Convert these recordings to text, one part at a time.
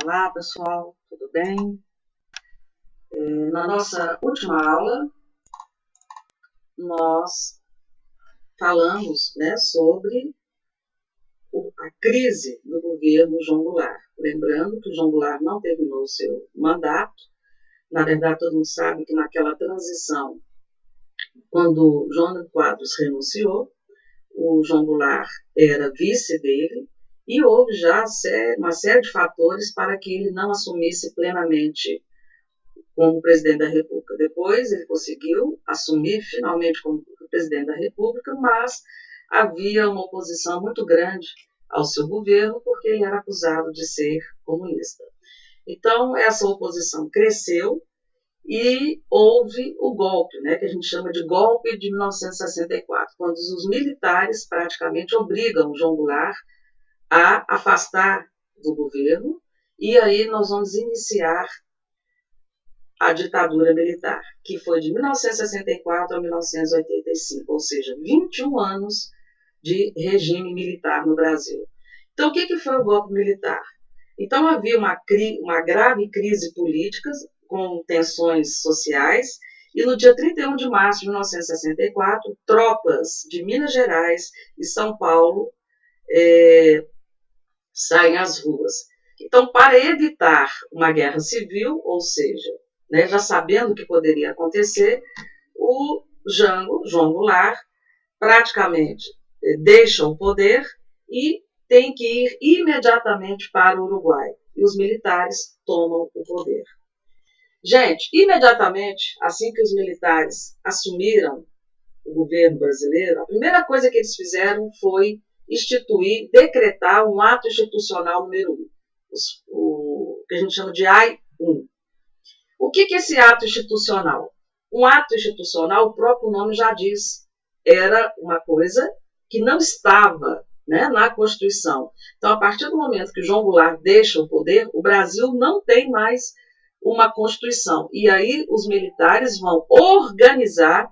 Olá, pessoal, tudo bem? Na nossa última aula, nós falamos, sobre a crise do governo João Goulart. Lembrando que o João Goulart não terminou o seu mandato. Na verdade, todo mundo sabe que naquela transição, quando Jânio Quadros renunciou, o João Goulart era vice dele, e houve já uma série de fatores para que ele não assumisse plenamente como presidente da República. Depois ele conseguiu assumir finalmente como presidente da República, mas havia uma oposição muito grande ao seu governo, porque ele era acusado de ser comunista. Então, essa oposição cresceu e houve o golpe, que a gente chama de golpe de 1964, quando os militares praticamente obrigam o João Goulart a afastar do governo, e aí nós vamos iniciar a ditadura militar, que foi de 1964 a 1985, ou seja, 21 anos de regime militar no Brasil. Então, o que foi o golpe militar? Então, havia uma grave crise política, com tensões sociais, e no dia 31 de março de 1964, tropas de Minas Gerais e São Paulo saem às ruas. Então, para evitar uma guerra civil, ou seja, já sabendo o que poderia acontecer, o João Goulart, praticamente deixa o poder e tem que ir imediatamente para o Uruguai. E os militares tomam o poder. Gente, imediatamente, assim que os militares assumiram o governo brasileiro, a primeira coisa que eles fizeram foi decretar um ato institucional número 1, o que a gente chama de AI-1. O que é esse ato institucional? Um ato institucional, o próprio nome já diz, era uma coisa que não estava na Constituição. Então, a partir do momento que João Goulart deixa o poder, o Brasil não tem mais uma Constituição. E aí os militares vão organizar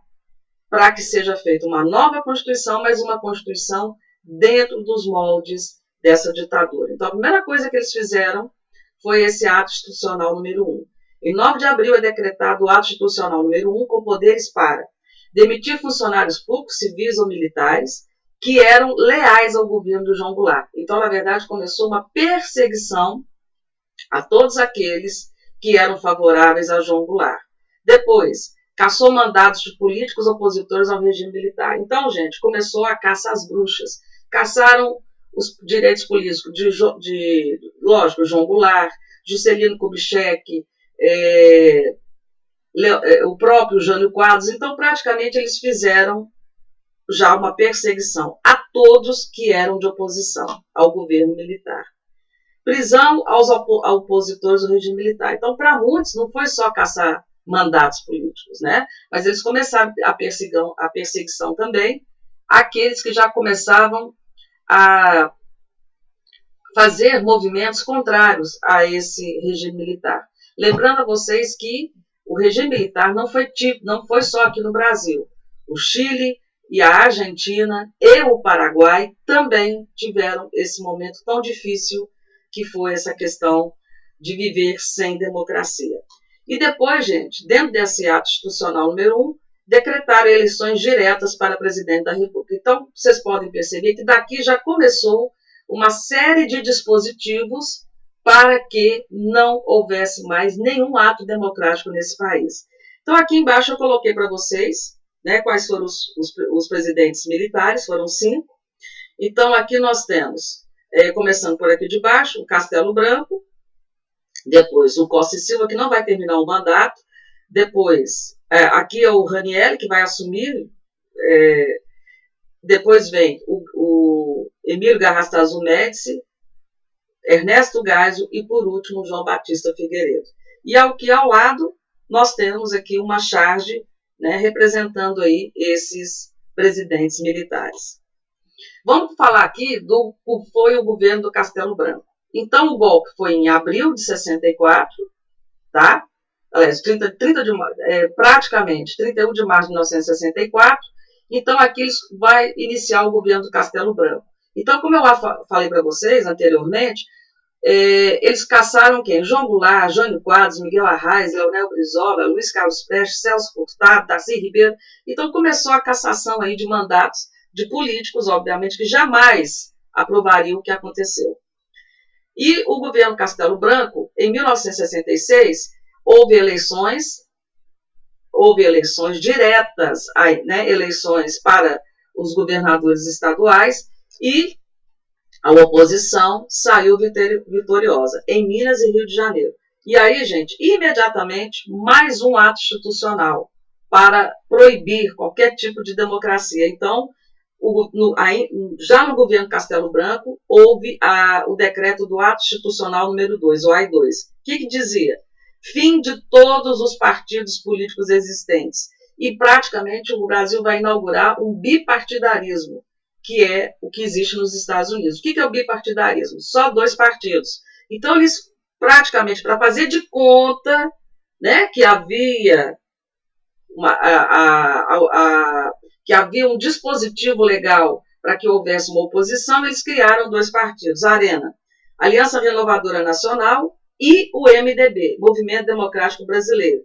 para que seja feita uma nova Constituição, mas uma Constituição dentro dos moldes dessa ditadura. Então, a primeira coisa que eles fizeram foi esse ato institucional número 1. Em 9 de abril é decretado o ato institucional número 1 com poderes para demitir funcionários públicos, civis ou militares que eram leais ao governo do João Goulart. Então, na verdade, começou uma perseguição a todos aqueles que eram favoráveis a João Goulart. Depois, cassou mandatos de políticos opositores ao regime militar. Então, gente, começou a caça às bruxas. Caçaram os direitos políticos lógico, João Goulart, Juscelino Kubitschek, o próprio Jânio Quadros. Então, praticamente, eles fizeram já uma perseguição a todos que eram de oposição ao governo militar. Prisão aos opositores do regime militar. Então, para muitos, não foi só caçar mandatos políticos, mas eles começaram a perseguição também àqueles que já começavam a fazer movimentos contrários a esse regime militar. Lembrando a vocês que o regime militar não foi só aqui no Brasil. O Chile e a Argentina e o Paraguai também tiveram esse momento tão difícil que foi essa questão de viver sem democracia. E depois, gente, dentro desse ato institucional número 1, decretaram eleições diretas para presidente da República. Então, vocês podem perceber que daqui já começou uma série de dispositivos para que não houvesse mais nenhum ato democrático nesse país. Então, aqui embaixo eu coloquei para vocês quais foram os presidentes militares, foram 5. Então, aqui nós temos, começando por aqui de baixo, o Castelo Branco, depois o Costa e Silva, que não vai terminar o mandato, depois, aqui é o Ranieri, que vai assumir, depois vem o Emílio Garrastazu Médici, Ernesto Geisel e, por último, João Batista Figueiredo. E aqui ao lado, nós temos aqui uma charge, representando aí esses presidentes militares. Vamos falar aqui do que foi o governo do Castelo Branco. Então, o golpe foi em abril de 64, tá? Aliás, praticamente 31 de março de 1964. Então, aqui vai iniciar o governo do Castelo Branco. Então, como eu falei para vocês anteriormente, Eles caçaram quem? João Goulart, Jânio Quadros, Miguel Arraes, Leonel Brizola, Luiz Carlos Prestes, Celso Furtado, Darcy Ribeiro. Então começou a cassação aí de mandatos de políticos, obviamente, que jamais aprovariam o que aconteceu. E o governo Castelo Branco, em 1966, houve eleições diretas, né, eleições para os governadores estaduais, e a oposição saiu vitoriosa em Minas e Rio de Janeiro. E aí, gente, imediatamente, mais um ato institucional para proibir qualquer tipo de democracia. Então, já no governo Castelo Branco, houve o decreto do ato institucional número 2, o AI-2. O que dizia? Fim de todos os partidos políticos existentes. E praticamente o Brasil vai inaugurar um bipartidarismo, que é o que existe nos Estados Unidos. O que é o bipartidarismo? Só 2 partidos. Então, eles praticamente, para fazer de conta, né, que havia que havia um dispositivo legal para que houvesse uma oposição, eles criaram 2 partidos, a ARENA, Aliança Renovadora Nacional, e o MDB, Movimento Democrático Brasileiro.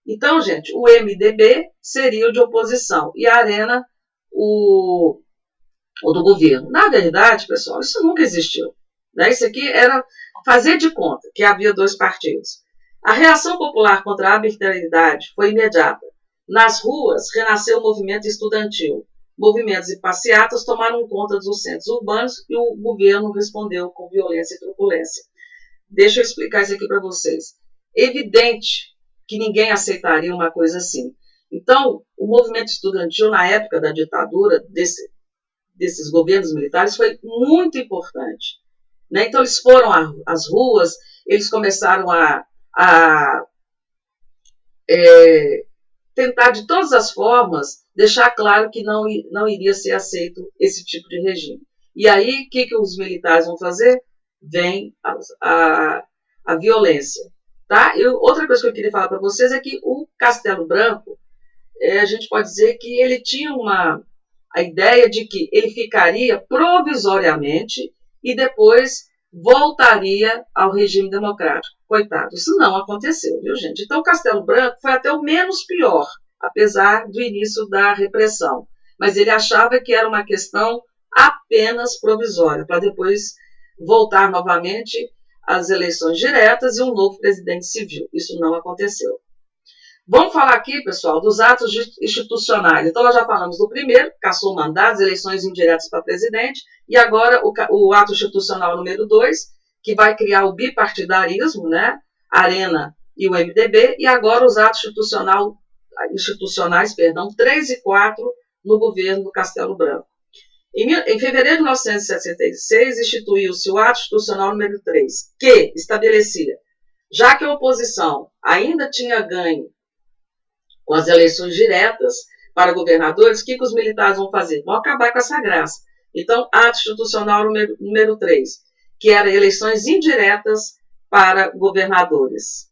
Então, gente, o MDB seria o de oposição e a ARENA o do governo. Na verdade, pessoal, isso nunca existiu. Né? Isso aqui era fazer de conta que havia 2 partidos. A reação popular contra a arbitrariedade foi imediata. Nas ruas, renasceu o movimento estudantil. Movimentos e passeatas tomaram conta dos centros urbanos e o governo respondeu com violência e truculência. Deixa eu explicar isso aqui para vocês. Evidente que ninguém aceitaria uma coisa assim. Então, o movimento estudantil, na época da ditadura, desses governos militares, foi muito importante. Né? Então, eles foram às ruas, eles começaram a tentar, de todas as formas, deixar claro que não iria ser aceito esse tipo de regime. E aí, o que os militares vão fazer? Vem a violência. Tá? Outra coisa que eu queria falar para vocês é que o Castelo Branco, a gente pode dizer que ele tinha a ideia de que ele ficaria provisoriamente e depois voltaria ao regime democrático. Coitado, isso não aconteceu, viu, gente? Então, o Castelo Branco foi até o menos pior, apesar do início da repressão. Mas ele achava que era uma questão apenas provisória, para depois voltar novamente às eleições diretas e um novo presidente civil. Isso não aconteceu. Vamos falar aqui, pessoal, dos atos institucionais. Então, nós já falamos do primeiro, cassou mandatos, eleições indiretas para presidente, e agora o ato institucional número 2, que vai criar o bipartidarismo, né? ARENA e o MDB, e agora os atos institucionais, 3 e 4, no governo do Castelo Branco. Em fevereiro de 1966, instituiu-se o ato institucional número 3, que estabelecia, já que a oposição ainda tinha ganho com as eleições diretas para governadores, o que os militares vão fazer? Vão acabar com essa graça. Então, ato institucional número 3, que era eleições indiretas para governadores.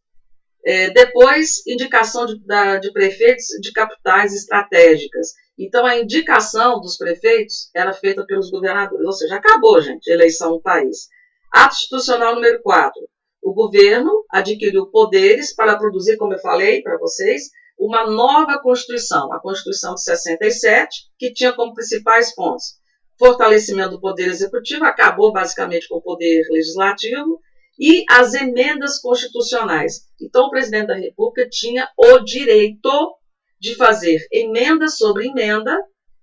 Depois, indicação de prefeitos de capitais estratégicas. Então, a indicação dos prefeitos era feita pelos governadores. Ou seja, acabou, gente, a eleição no país. Ato institucional número 4. O governo adquiriu poderes para produzir, como eu falei para vocês, uma nova Constituição, a Constituição de 67, que tinha como principais pontos fortalecimento do poder executivo, acabou basicamente com o poder legislativo, e as emendas constitucionais. Então, o presidente da República tinha o direito de fazer emenda sobre emenda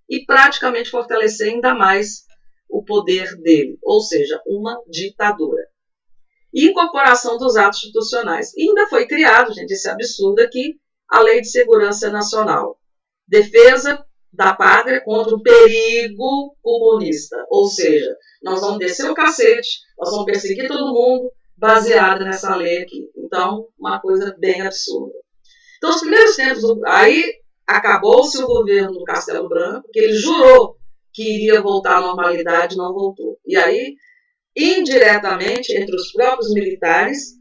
e praticamente fortalecer ainda mais o poder dele, ou seja, uma ditadura. E incorporação dos atos institucionais. E ainda foi criado, gente, esse absurdo aqui, a Lei de Segurança Nacional. Defesa da pátria contra o perigo comunista. Ou seja, nós vamos descer o cacete, nós vamos perseguir todo mundo, baseada nessa lei aqui. Então, uma coisa bem absurda. Então, os primeiros tempos, aí acabou-se o governo do Castelo Branco, que ele jurou que iria voltar à normalidade, não voltou. E aí, indiretamente, entre os próprios militares,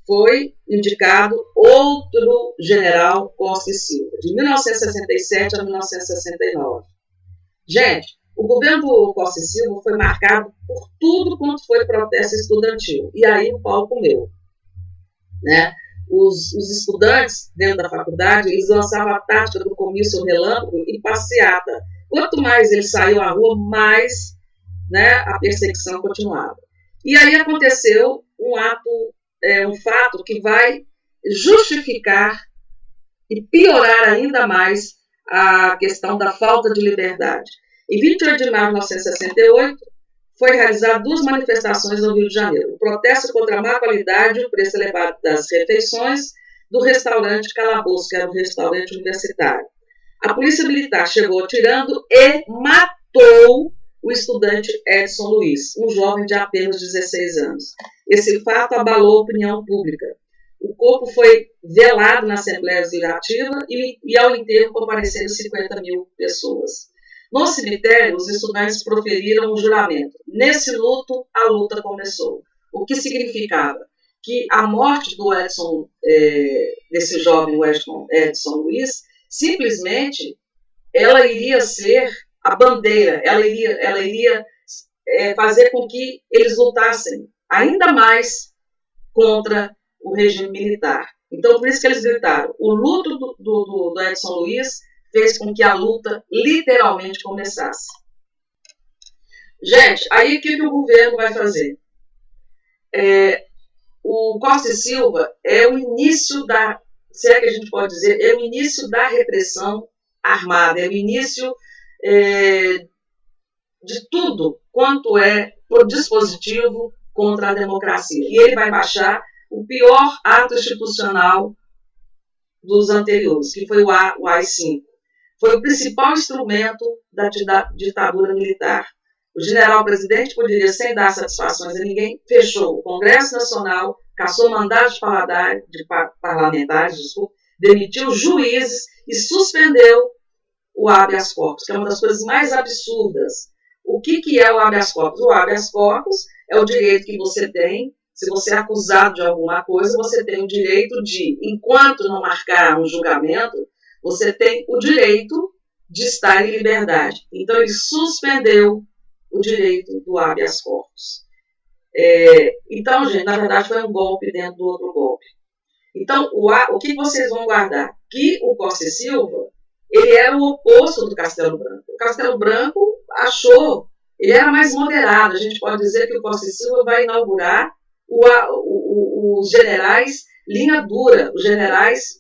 foi indicado outro general Costa e Silva, de 1967 a 1969. Gente, O governo do Costa e Silva foi marcado por tudo quanto foi protesto estudantil. E aí o pau comeu. Né? Os estudantes dentro da faculdade, eles lançavam a tática do comício relâmpago e passeata. Quanto mais eles saíam à rua, mais, né, a perseguição continuava. E aí aconteceu um fato que vai justificar e piorar ainda mais a questão da falta de liberdade. Em 28 de maio de 1968, foi realizar 2 manifestações no Rio de Janeiro. O protesto contra a má qualidade e o preço elevado das refeições do restaurante Calabouço, que era um restaurante universitário. A polícia militar chegou atirando e matou o estudante Edson Luiz, um jovem de apenas 16 anos. Esse fato abalou a opinião pública. O corpo foi velado na Assembleia Legislativa e ao enterro compareceram 50 mil pessoas. No cemitério, os estudantes proferiram um juramento. Nesse luto, a luta começou. O que significava? Que a morte do desse jovem Edson Luiz, simplesmente, ela iria ser a bandeira, ela iria fazer com que eles lutassem ainda mais contra o regime militar. Então, por isso que eles gritaram. O luto do Edson Luiz fez com que a luta literalmente começasse. Gente, aí o que o governo vai fazer? O Costa e Silva é o início se é que a gente pode dizer, é o início da repressão armada, é o início de tudo quanto é por dispositivo contra a democracia. E ele vai baixar o pior ato institucional dos anteriores, que foi o AI-5. Foi o principal instrumento da ditadura militar. O general-presidente poderia, sem dar satisfações a ninguém, fechou o Congresso Nacional, cassou mandatos de parlamentares, demitiu juízes e suspendeu o habeas corpus, que é uma das coisas mais absurdas. O que é o habeas corpus? O habeas corpus é o direito que você tem, se você é acusado de alguma coisa, você tem o direito de, enquanto não marcar um julgamento, você tem o direito de estar em liberdade. Então, ele suspendeu o direito do habeas corpus. Então, gente, na verdade, foi um golpe dentro do outro golpe. Então, o que vocês vão guardar? Que o Costa e Silva, ele era o oposto do Castelo Branco. O Castelo Branco ele era mais moderado. A gente pode dizer que o Costa e Silva vai inaugurar os generais linha dura, os generais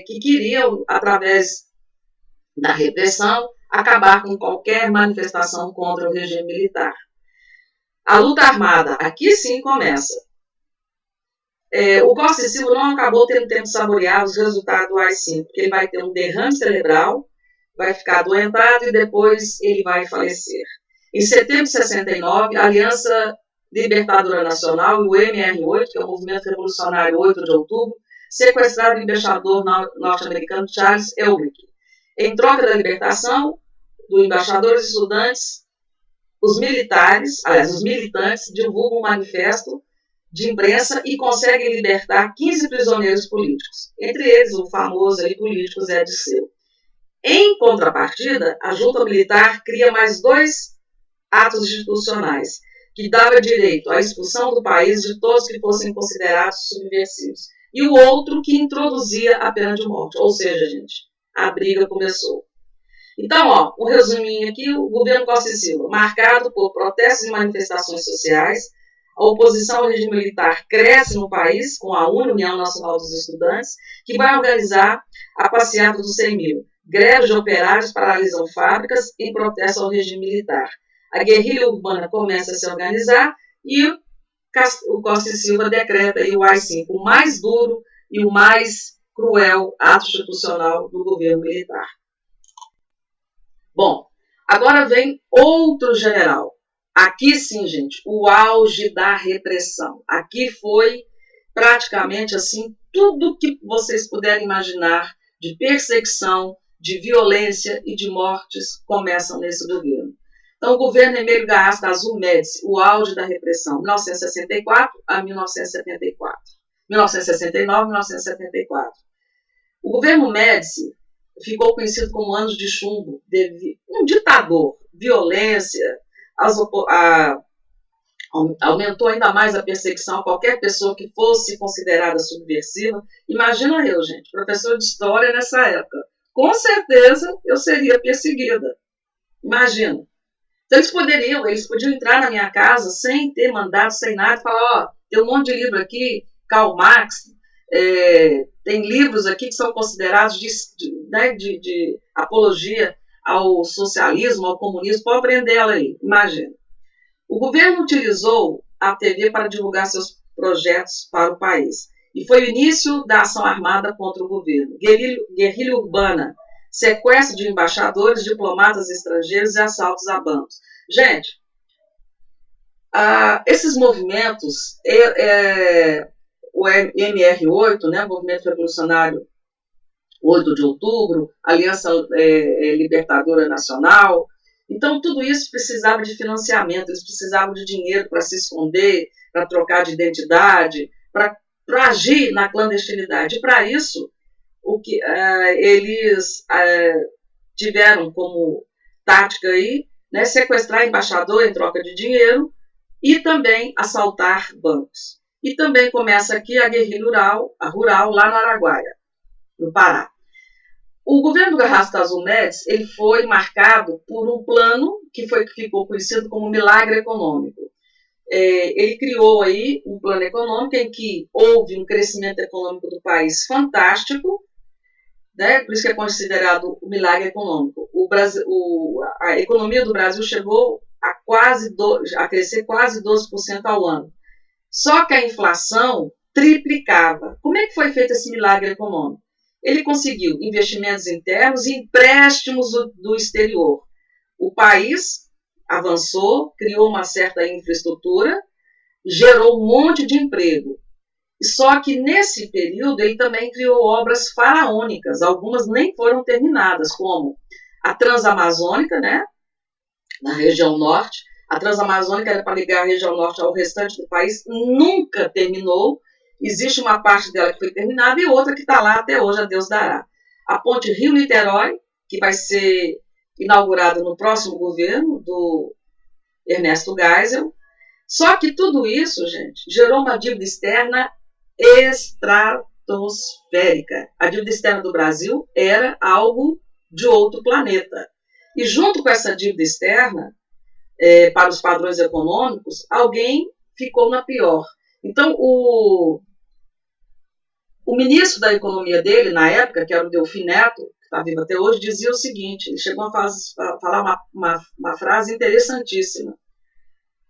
que queriam, através da repressão, acabar com qualquer manifestação contra o regime militar. A luta armada, aqui sim começa. O Costa e Silva não acabou tendo tempo de saborear os resultados do AI-5, porque ele vai ter um derrame cerebral, vai ficar adoentado e depois ele vai falecer. Em setembro de 69, a Aliança Libertadora Nacional e o MR8, que é o Movimento Revolucionário 8 de Outubro, sequestraram o embaixador norte-americano Charles Elbrick. Em troca da libertação do embaixador, os estudantes, os militantes divulgam um manifesto de imprensa e conseguem libertar 15 prisioneiros políticos, entre eles o famoso político Zé Dirceu. Em contrapartida, a junta militar cria mais 2 atos institucionais, que dava direito à expulsão do país de todos que fossem considerados subversivos, e o outro que introduzia a pena de morte. Ou seja, gente, a briga começou. Então, um resuminho aqui, o governo Costa e Silva, marcado por protestos e manifestações sociais, a oposição ao regime militar cresce no país com a União Nacional dos Estudantes, que vai organizar a passeata dos 100 mil. Greves de operários paralisam fábricas em protesto ao regime militar. A guerrilha urbana começa a se organizar e o Costa e Silva decreta o AI-5, o mais duro e o mais cruel ato institucional do governo militar. Bom, agora vem outro general. Aqui sim, gente, o auge da repressão. Aqui foi praticamente assim, tudo que vocês puderem imaginar de perseguição, de violência e de mortes começam nesse governo. Então, o governo Emílio Garrastazu Azul Médici, o auge da repressão, 1964 a 1974. 1969 a 1974. O governo Médici, ficou conhecido como Anos de Chumbo, um ditador, violência, aumentou ainda mais a perseguição a qualquer pessoa que fosse considerada subversiva. Imagina eu, gente, professor de história nessa época. Com certeza eu seria perseguida. Imagina. Então eles podiam entrar na minha casa sem ter mandado, sem nada, e falar, ó, tem um monte de livro aqui, Karl Marx, tem livros aqui que são considerados de apologia ao socialismo, ao comunismo, pode prender ela aí, imagina. O governo utilizou a TV para divulgar seus projetos para o país. E foi o início da ação armada contra o governo. Guerrilha urbana, sequestro de embaixadores, diplomatas estrangeiros e assaltos a bancos. Gente, esses movimentos, o MR8, né, Movimento Revolucionário 8 de Outubro, Aliança Libertadora Nacional, então tudo isso precisava de financiamento, eles precisavam de dinheiro para se esconder, para trocar de identidade, para agir na clandestinidade. E para isso, eles tiveram como tática aí, né, sequestrar embaixador em troca de dinheiro e também assaltar bancos. E também começa aqui a guerrilha rural lá no Araguaia, no Pará. O governo do Garrastazu Médici, ele foi marcado por um plano que ficou conhecido como milagre econômico. Ele criou aí um plano econômico em que houve um crescimento econômico do país fantástico, né? Por isso que é considerado o milagre econômico. A economia do Brasil chegou a crescer quase 12% ao ano. Só que a inflação triplicava. Como é que foi feito esse milagre econômico? Ele conseguiu investimentos internos e empréstimos do exterior. O país avançou, criou uma certa infraestrutura, gerou um monte de emprego. Só que nesse período ele também criou obras faraônicas, algumas nem foram terminadas, como a Transamazônica, né, na região norte. A Transamazônica era para ligar a região norte ao restante do país, nunca terminou. Existe uma parte dela que foi terminada e outra que está lá até hoje, a Deus dará. A ponte Rio-Niterói, que vai ser inaugurada no próximo governo do Ernesto Geisel. Só que tudo isso, gente, gerou uma dívida externa estratosférica. A dívida externa do Brasil era algo de outro planeta. E junto com essa dívida externa, para os padrões econômicos, alguém ficou na pior. Então, o ministro da economia dele, na época, que era o Delfim Neto, que está vivo até hoje, dizia o seguinte, ele chegou a falar uma frase interessantíssima.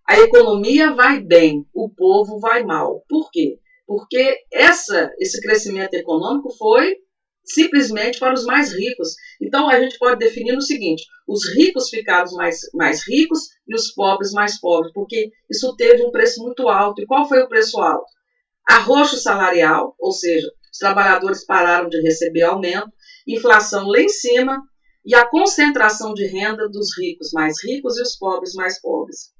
A economia vai bem, o povo vai mal. Por quê? Porque esse crescimento econômico foi simplesmente para os mais ricos. Então, a gente pode definir o seguinte, os ricos ficaram mais ricos e os pobres mais pobres, porque isso teve um preço muito alto. E qual foi o preço alto? Arroxo salarial, ou seja, os trabalhadores pararam de receber aumento, inflação lá em cima e a concentração de renda dos ricos mais ricos e os pobres mais pobres.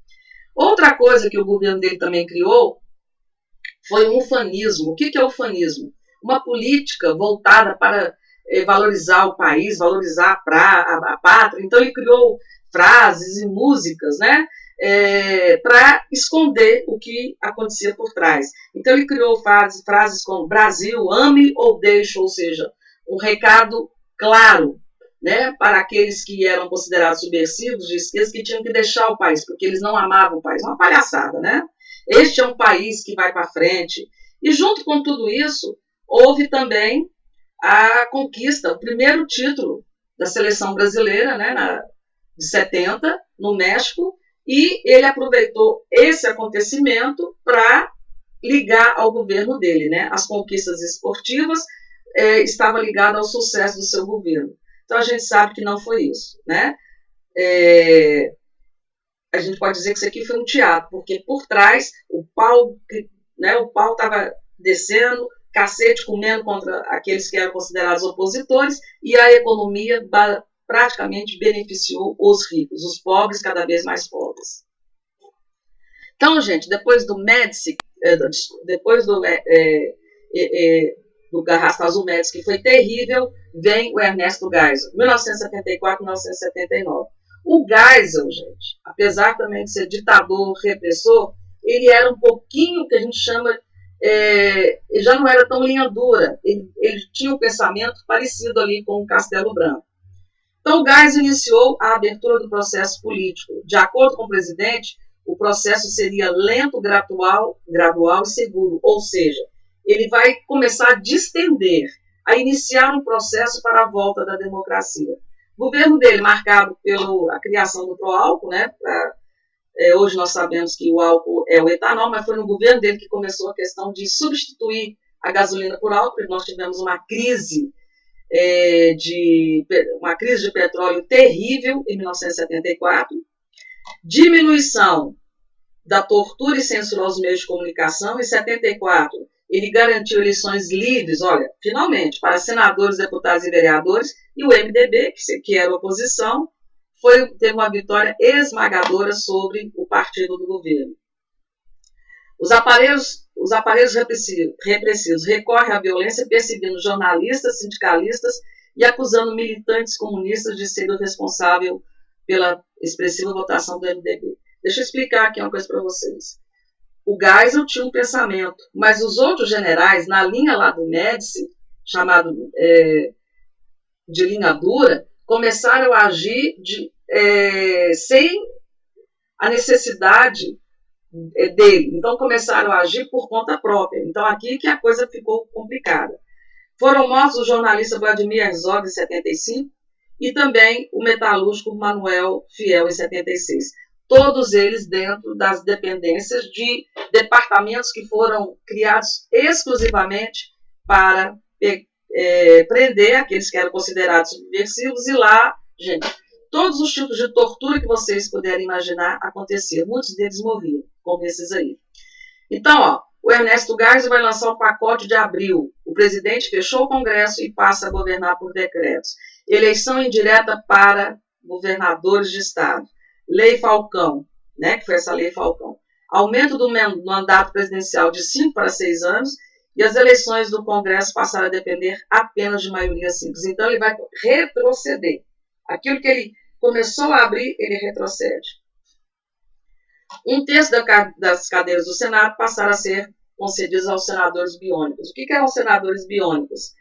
Outra coisa que o governo dele também criou foi o ufanismo. O que é o ufanismo? Uma política voltada para valorizar o país, valorizar a pátria. Então ele criou frases e músicas, né, para esconder o que acontecia por trás. Então ele criou frases como Brasil, ame ou deixe, ou seja, um recado claro, né, para aqueles que eram considerados subversivos de esquerda, que tinham que deixar o país, porque eles não amavam o país. Uma palhaçada, né? Este é um país que vai para frente. E junto com tudo isso, houve também a conquista, o primeiro título da seleção brasileira, né, de 70, no México, e ele aproveitou esse acontecimento para ligar ao governo dele, né? As conquistas esportivas estavam ligadas ao sucesso do seu governo. Então a gente sabe que não foi isso, né? A gente pode dizer que isso aqui foi um teatro, porque por trás o pau estava descendo, cacete comendo contra aqueles que eram considerados opositores, e a economia praticamente beneficiou os ricos, os pobres cada vez mais pobres. Então, gente, depois do Médici, depois do do Arrasta Azul Médici, que foi terrível, vem o Ernesto Geisel, 1974, 1979. O Geisel, gente, apesar também de ser ditador, repressor, ele era um pouquinho, que a gente chama, ele já não era tão linha dura, ele tinha um pensamento parecido ali com o Castelo Branco. Então, o Geisel iniciou a abertura do processo político. De acordo com o presidente, o processo seria lento, gradual e seguro, ou seja, ele vai começar a distender, a iniciar um processo para a volta da democracia. O governo dele, marcado pela criação do pró-álcool, né? Hoje nós sabemos que o álcool é o etanol, mas foi no governo dele que começou a questão de substituir a gasolina por álcool, e nós tivemos uma crise de petróleo terrível em 1974, diminuição da tortura e censura aos meios de comunicação. Em 74, ele garantiu eleições livres, olha, finalmente, para senadores, deputados e vereadores, e o MDB, que era oposição, teve uma vitória esmagadora sobre o partido do governo. Os aparelhos repressivos recorrem à violência, perseguindo jornalistas, sindicalistas e acusando militantes comunistas de serem responsáveis pela expressiva votação do MDB. Deixa eu explicar aqui uma coisa para vocês. O Geisel tinha um pensamento, mas os outros generais, na linha lá do Médici, chamado de linha dura, começaram a agir sem a necessidade dele. Então, começaram a agir por conta própria. Então, aqui que a coisa ficou complicada. Foram mortos o jornalista Vladimir Herzog, em 75, e também o metalúrgico Manuel Fiel, em 76. Todos eles dentro das dependências de departamentos que foram criados exclusivamente para prender aqueles que eram considerados subversivos, e lá, gente, todos os tipos de tortura que vocês puderem imaginar aconteciam. Muitos deles morriam, como esses aí. Então, ó, o Ernesto Geisel vai lançar o pacote de abril. O presidente fechou o Congresso e passa a governar por decretos. Eleição indireta para governadores de estado. Lei Falcão, né, que foi essa Lei Falcão. Aumento do mandato presidencial de 5 para 6 anos, e as eleições do Congresso passaram a depender apenas de maioria simples. Então, ele vai retroceder. Aquilo que ele começou a abrir, ele retrocede. Um terço das cadeiras do Senado passaram a ser concedidas aos senadores biônicos. O que eram senadores biônicos?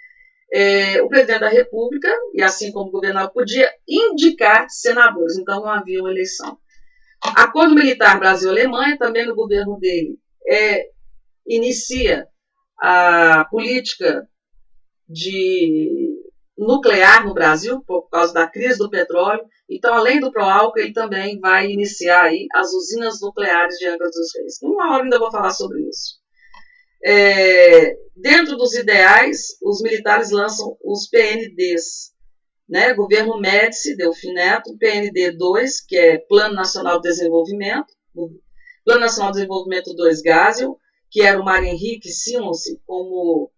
O presidente da República, e assim como o governador, podia indicar senadores, então não havia uma eleição. Acordo militar Brasil-Alemanha, também no governo dele, inicia a política de nuclear no Brasil, por causa da crise do petróleo. Então, além do pró-álcool, ele também vai iniciar aí as usinas nucleares de Angra dos Reis. Uma hora ainda vou falar sobre isso. Dentro dos ideais, os militares lançam os PNDs, né? Governo Médici, Delfim Neto, PND 2, que é Plano Nacional de Desenvolvimento, Plano Nacional de Desenvolvimento 2, Geisel, que era o Mário Henrique Simons como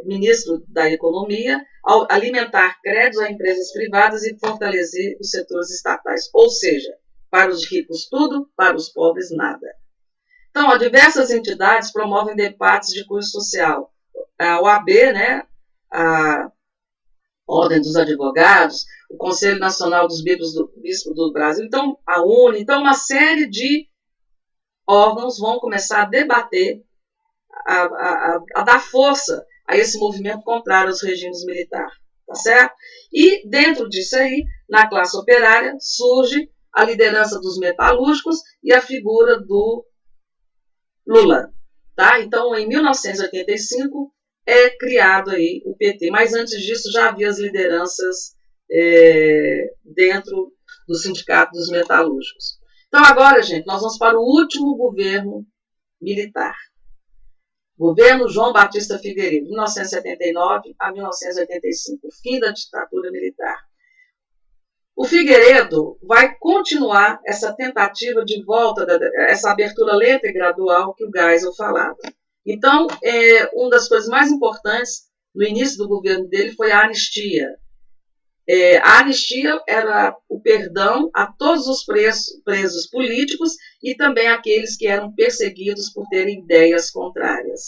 ministro da Economia, ao alimentar créditos a empresas privadas e fortalecer os setores estatais. Ou seja, para os ricos tudo, para os pobres nada. Então, diversas entidades promovem debates de cunho social. A OAB, né, a Ordem dos Advogados, o Conselho Nacional dos Bispos do Brasil, então a UNE, então uma série de órgãos vão começar a debater, a dar força a esse movimento contrário aos regimes militares, tá certo? E dentro disso aí, na classe operária, surge a liderança dos metalúrgicos e a figura do Lula, tá? Então, em 1985, é criado aí o PT, mas antes disso já havia as lideranças dentro do Sindicato dos Metalúrgicos. Então, agora, gente, nós vamos para o último governo militar. Governo João Batista Figueiredo, 1979 a 1985, fim da ditadura militar. O Figueiredo vai continuar essa tentativa de volta, essa abertura lenta e gradual que o Geisel falava. Então, uma das coisas mais importantes no início do governo dele foi a anistia. A anistia era o perdão a todos os presos políticos e também aqueles que eram perseguidos por terem ideias contrárias.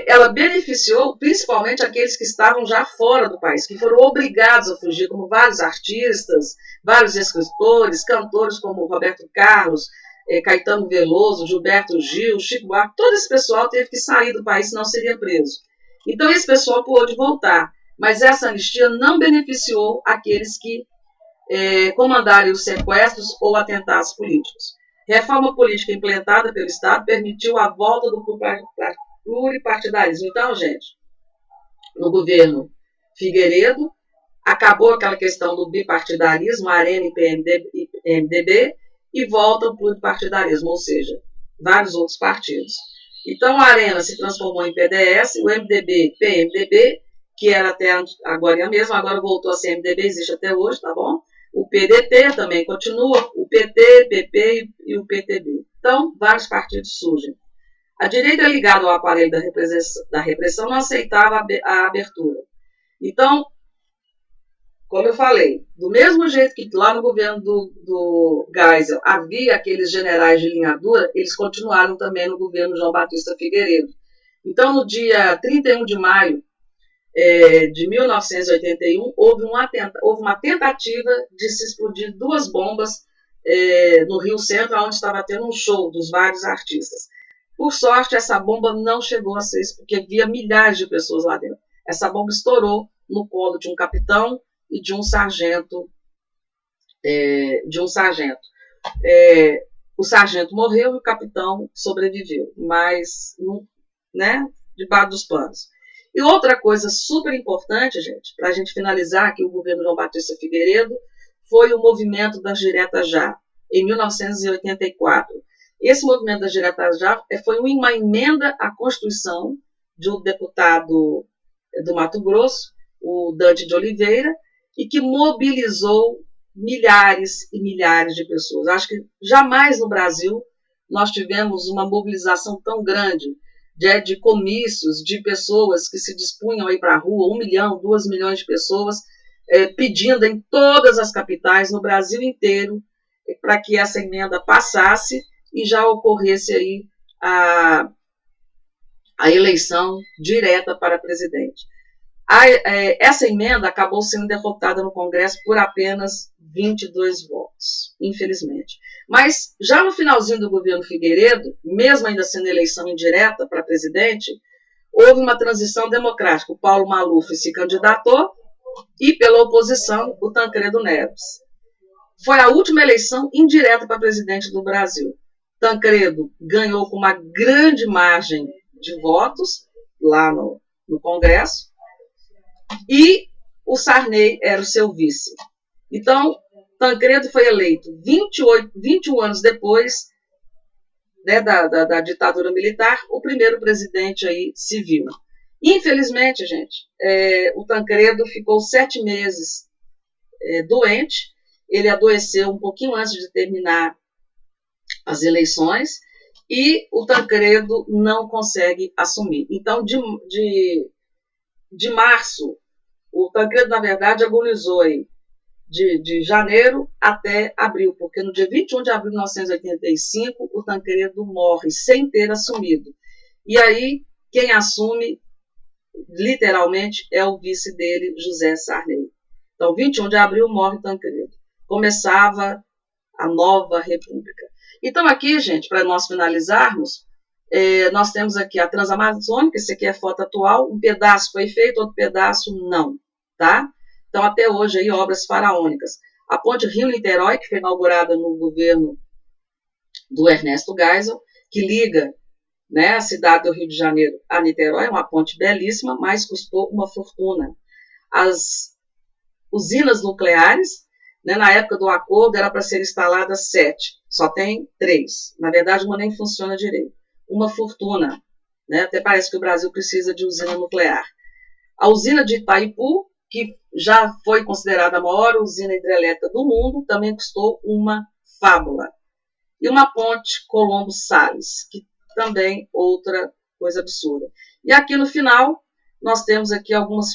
ela beneficiou principalmente aqueles que estavam já fora do país, que foram obrigados a fugir, como vários artistas, vários escritores, cantores como Roberto Carlos, Caetano Veloso, Gilberto Gil, Chico Buarque, todo esse pessoal teve que sair do país, senão seria preso. Então esse pessoal pôde voltar, mas essa anistia não beneficiou aqueles que comandaram os sequestros ou atentados políticos. Reforma política implementada pelo Estado permitiu a volta do pluripartidarismo. Então, gente, no governo Figueiredo, acabou aquela questão do bipartidarismo, Arena e PMDB, e volta o pluripartidarismo, ou seja, vários outros partidos. Então, a Arena se transformou em PDS, o MDB, PMDB, que era até agora mesmo, agora voltou a ser MDB, existe até hoje, tá bom? O PDT também continua, o PT, PP e o PTB. Então, vários partidos surgem. A direita ligada ao aparelho da repressão não aceitava a abertura. Então, como eu falei, do mesmo jeito que lá no governo do Geisel havia aqueles generais de linha dura, eles continuaram também no governo João Batista Figueiredo. Então, no dia 31 de maio de 1981, houve uma tentativa de se explodir 2 bombas no Rio Centro, onde estava tendo um show dos vários artistas. Por sorte, essa bomba não chegou a ser, porque havia milhares de pessoas lá dentro. Essa bomba estourou no colo de um capitão e de um sargento. O sargento morreu e o capitão sobreviveu, mas né, debaixo dos panos. E outra coisa super importante, gente, para a gente finalizar aqui o governo João Batista Figueiredo, foi o movimento das diretas já, em 1984. Esse movimento das diretas já foi uma emenda à Constituição de um deputado do Mato Grosso, o Dante de Oliveira, e que mobilizou milhares e milhares de pessoas. Acho que jamais no Brasil nós tivemos uma mobilização tão grande de comícios, de pessoas que se dispunham a ir para a rua, 1 milhão, 2 milhões de pessoas, pedindo em todas as capitais, no Brasil inteiro, para que essa emenda passasse e já ocorresse aí a eleição direta para presidente. Essa emenda acabou sendo derrotada no Congresso por apenas 22 votos, infelizmente. Mas já no finalzinho do governo Figueiredo, mesmo ainda sendo eleição indireta para presidente, houve uma transição democrática. O Paulo Maluf se candidatou e, pela oposição, o Tancredo Neves. Foi a última eleição indireta para presidente do Brasil. Tancredo ganhou com uma grande margem de votos lá no Congresso, e o Sarney era o seu vice. Então, Tancredo foi eleito 21 anos depois, né, da ditadura militar, o primeiro presidente aí civil. Infelizmente, gente, o Tancredo ficou 7 meses doente. Ele adoeceu um pouquinho antes de terminar as eleições e o Tancredo não consegue assumir. Então, de março, o Tancredo, na verdade, agonizou aí de janeiro até abril, porque no dia 21 de abril de 1985, o Tancredo morre sem ter assumido. E aí, quem assume, literalmente, é o vice dele, José Sarney. Então, 21 de abril morre Tancredo. Começava a nova república. Então, aqui, gente, para nós finalizarmos, nós temos aqui a Transamazônica, esse aqui é a foto atual, um pedaço foi feito, outro pedaço não, tá? Então, até hoje, aí, obras faraônicas. A ponte Rio-Niterói, que foi inaugurada no governo do Ernesto Geisel, que liga, né, a cidade do Rio de Janeiro a Niterói, é uma ponte belíssima, mas custou uma fortuna. As usinas nucleares, né, na época do acordo, era para ser instaladas 7, só tem 3. Na verdade, uma nem funciona direito. Uma fortuna, né? Até parece que o Brasil precisa de usina nuclear. A usina de Itaipu, que já foi considerada a maior usina hidrelétrica do mundo, também custou uma fábula. E uma ponte Colombo-Salles, que também outra coisa absurda. E aqui no final, nós temos aqui algumas,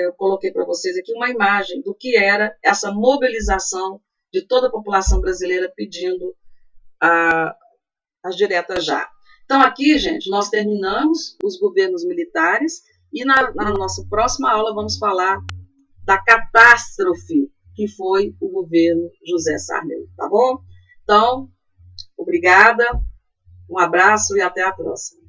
eu coloquei para vocês aqui uma imagem do que era essa mobilização de toda a população brasileira pedindo as diretas já. Então aqui, gente, nós terminamos os governos militares e na nossa próxima aula vamos falar da catástrofe que foi o governo José Sarney, tá bom? Então, obrigada, um abraço e até a próxima.